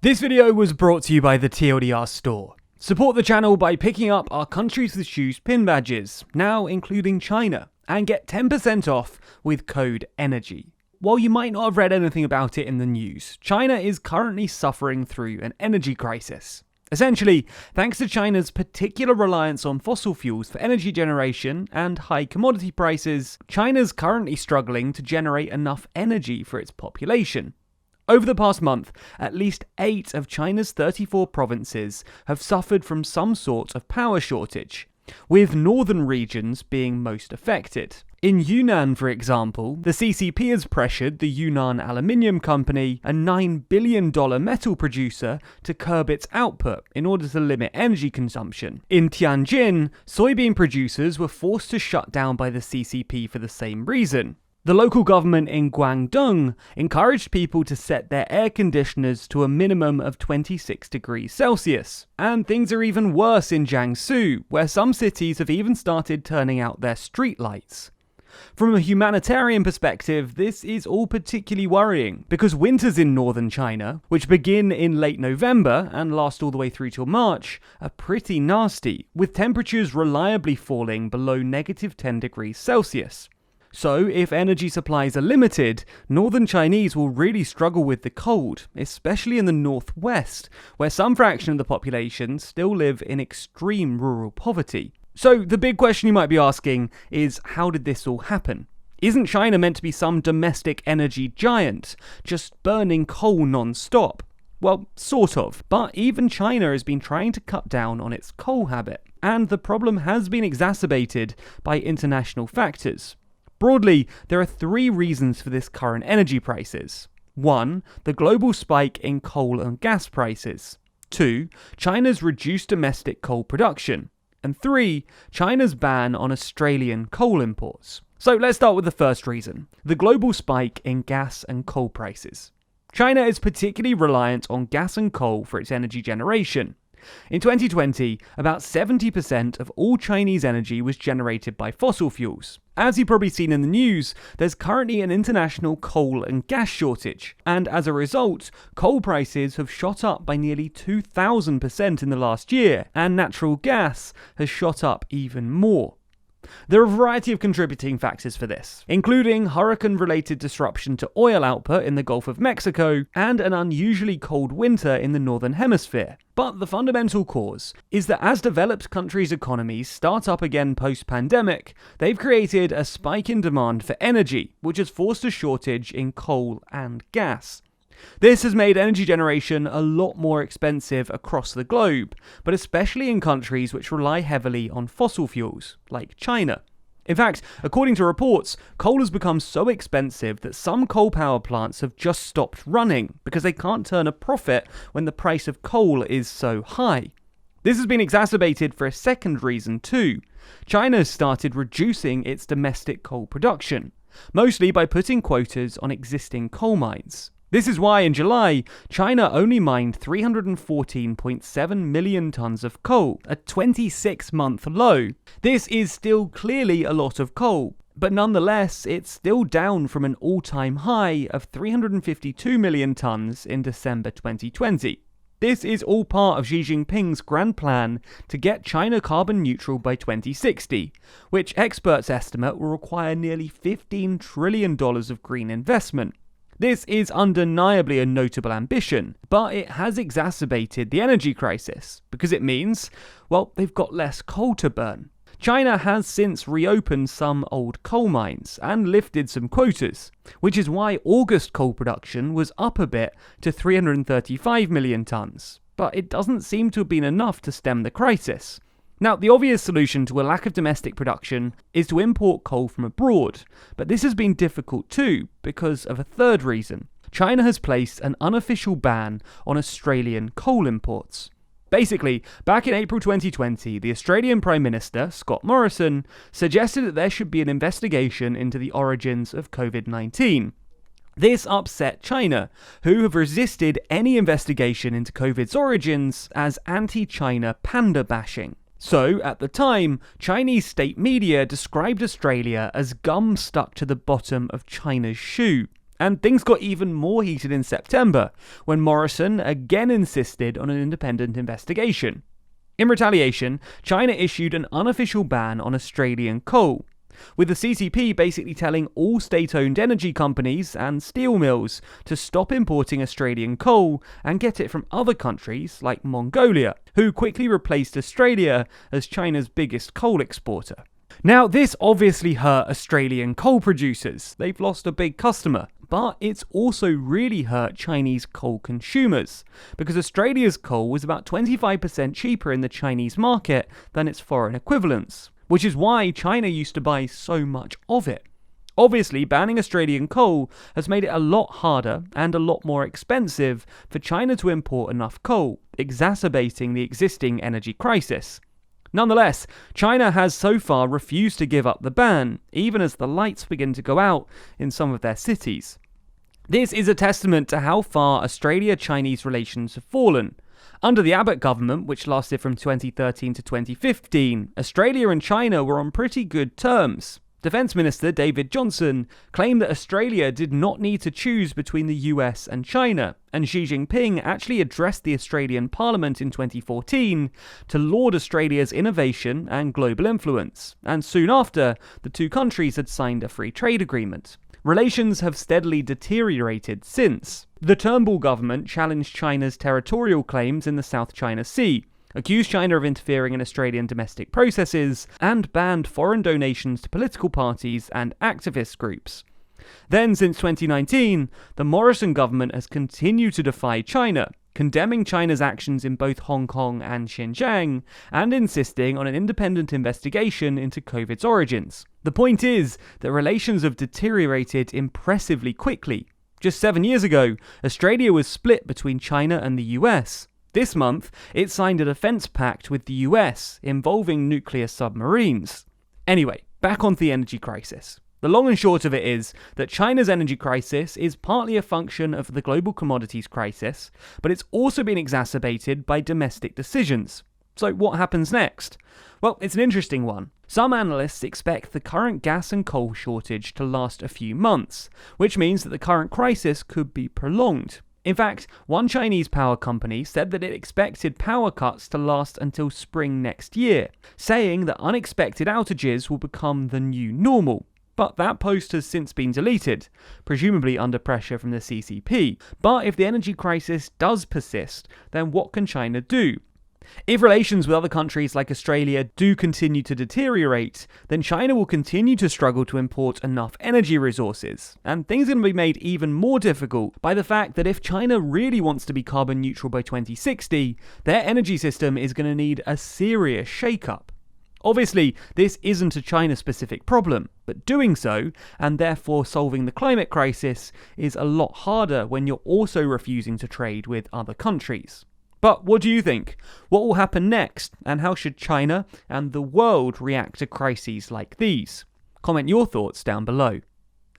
This video was brought to you by the TLDR store. Support the channel by picking up our Countries with Shoes pin badges, now including China, and get 10% off with code ENERGY. While you might not have read anything about it in the news, China is currently suffering through an energy crisis. Essentially, thanks to China's particular reliance on fossil fuels for energy generation and high commodity prices, China's currently struggling to generate enough energy for its population. Over the past month, at least 8 of China's 34 provinces have suffered from some sort of power shortage, with northern regions being most affected. In Yunnan, for example, the CCP has pressured the Yunnan Aluminium Company, a $9 billion metal producer, to curb its output in order to limit energy consumption. In Tianjin, soybean producers were forced to shut down by the CCP for the same reason. The local government in Guangdong encouraged people to set their air conditioners to a minimum of 26 degrees Celsius. And things are even worse in Jiangsu, where some cities have even started turning out their streetlights. From a humanitarian perspective, this is all particularly worrying, because winters in northern China, which begin in late November and last all the way through till March, are pretty nasty, with temperatures reliably falling below negative 10 degrees Celsius. So, if energy supplies are limited, northern Chinese will really struggle with the cold, especially in the northwest, where some fraction of the population still live in extreme rural poverty. So, the big question you might be asking is, how did this all happen? Isn't China meant to be some domestic energy giant, just burning coal non-stop? Well, sort of, but even China has been trying to cut down on its coal habit, and the problem has been exacerbated by international factors. Broadly, there are 3 reasons for this current energy prices. 1. The global spike in coal and gas prices. 2. China's reduced domestic coal production. And 3. China's ban on Australian coal imports. So let's start with the first reason, the global spike in gas and coal prices. China is particularly reliant on gas and coal for its energy generation. In 2020, about 70% of all Chinese energy was generated by fossil fuels. As you've probably seen in the news, there's currently an international coal and gas shortage, and as a result, coal prices have shot up by nearly 2,000% in the last year, and natural gas has shot up even more. There are a variety of contributing factors for this, including hurricane-related disruption to oil output in the Gulf of Mexico and an unusually cold winter in the Northern Hemisphere. But the fundamental cause is that as developed countries' economies start up again post-pandemic, they've created a spike in demand for energy, which has forced a shortage in coal and gas. This has made energy generation a lot more expensive across the globe, but especially in countries which rely heavily on fossil fuels, like China. In fact, according to reports, coal has become so expensive that some coal power plants have just stopped running because they can't turn a profit when the price of coal is so high. This has been exacerbated for a second reason too. China has started reducing its domestic coal production, mostly by putting quotas on existing coal mines. This is why in July, China only mined 314.7 million tons of coal, a 26-month low. This is still clearly a lot of coal, but nonetheless, it's still down from an all-time high of 352 million tons in December 2020. This is all part of Xi Jinping's grand plan to get China carbon neutral by 2060, which experts estimate will require nearly $15 trillion of green investment. This is undeniably a notable ambition, but it has exacerbated the energy crisis, because it means, well, they've got less coal to burn. China has since reopened some old coal mines and lifted some quotas, which is why August coal production was up a bit to 335 million tons, but it doesn't seem to have been enough to stem the crisis. Now, the obvious solution to a lack of domestic production is to import coal from abroad, but this has been difficult too because of a third reason. China has placed an unofficial ban on Australian coal imports. Basically, back in April 2020, the Australian Prime Minister, Scott Morrison, suggested that there should be an investigation into the origins of COVID-19. This upset China, who have resisted any investigation into COVID's origins as anti-China panda bashing. So, at the time, Chinese state media described Australia as gum stuck to the bottom of China's shoe. And things got even more heated in September, when Morrison again insisted on an independent investigation. In retaliation, China issued an unofficial ban on Australian coal, with the CCP basically telling all state-owned energy companies and steel mills to stop importing Australian coal and get it from other countries like Mongolia, who quickly replaced Australia as China's biggest coal exporter. Now, this obviously hurt Australian coal producers. They've lost a big customer. But it's also really hurt Chinese coal consumers, because Australia's coal was about 25% cheaper in the Chinese market than its foreign equivalents, which is why China used to buy so much of it. Obviously, banning Australian coal has made it a lot harder and a lot more expensive for China to import enough coal, exacerbating the existing energy crisis. Nonetheless, China has so far refused to give up the ban, even as the lights begin to go out in some of their cities. This is a testament to how far Australia-Chinese relations have fallen. Under the Abbott government, which lasted from 2013 to 2015, Australia and China were on pretty good terms. Defence Minister David Johnson claimed that Australia did not need to choose between the US and China, and Xi Jinping actually addressed the Australian Parliament in 2014 to laud Australia's innovation and global influence, and soon after, the two countries had signed a free trade agreement. Relations have steadily deteriorated since. The Turnbull government challenged China's territorial claims in the South China Sea, accused China of interfering in Australian domestic processes, and banned foreign donations to political parties and activist groups. Then, since 2019, the Morrison government has continued to defy China, condemning China's actions in both Hong Kong and Xinjiang, and insisting on an independent investigation into COVID's origins. The point is that relations have deteriorated impressively quickly. Just 7 years ago, Australia was split between China and the US. This month, it signed a defense pact with the US involving nuclear submarines. Anyway, back onto the energy crisis. The long and short of it is that China's energy crisis is partly a function of the global commodities crisis, but it's also been exacerbated by domestic decisions. So what happens next? Well, it's an interesting one. Some analysts expect the current gas and coal shortage to last a few months, which means that the current crisis could be prolonged. In fact, one Chinese power company said that it expected power cuts to last until spring next year, saying that unexpected outages will become the new normal. But that post has since been deleted, presumably under pressure from the CCP. But if the energy crisis does persist, then what can China do? If relations with other countries like Australia do continue to deteriorate, then China will continue to struggle to import enough energy resources. And things are going to be made even more difficult by the fact that if China really wants to be carbon neutral by 2060, their energy system is going to need a serious shake-up. Obviously, this isn't a China-specific problem, but doing so, and therefore solving the climate crisis, is a lot harder when you're also refusing to trade with other countries. But what do you think? What will happen next, and how should China and the world react to crises like these? Comment your thoughts down below.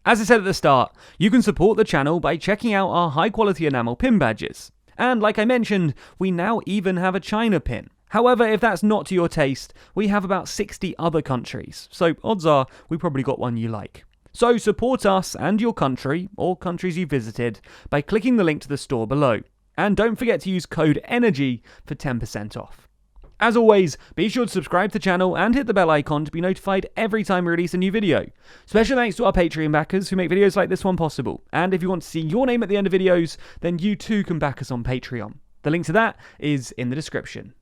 As I said at the start, you can support the channel by checking out our high-quality enamel pin badges. And like I mentioned, we now even have a China pin. However, if that's not to your taste, we have about 60 other countries, so odds are we probably got one you like. So support us and your country, or countries you visited, by clicking the link to the store below. And don't forget to use code ENERGY for 10% off. As always, be sure to subscribe to the channel and hit the bell icon to be notified every time we release a new video. Special thanks to our Patreon backers who make videos like this one possible. And if you want to see your name at the end of videos, then you too can back us on Patreon. The link to that is in the description.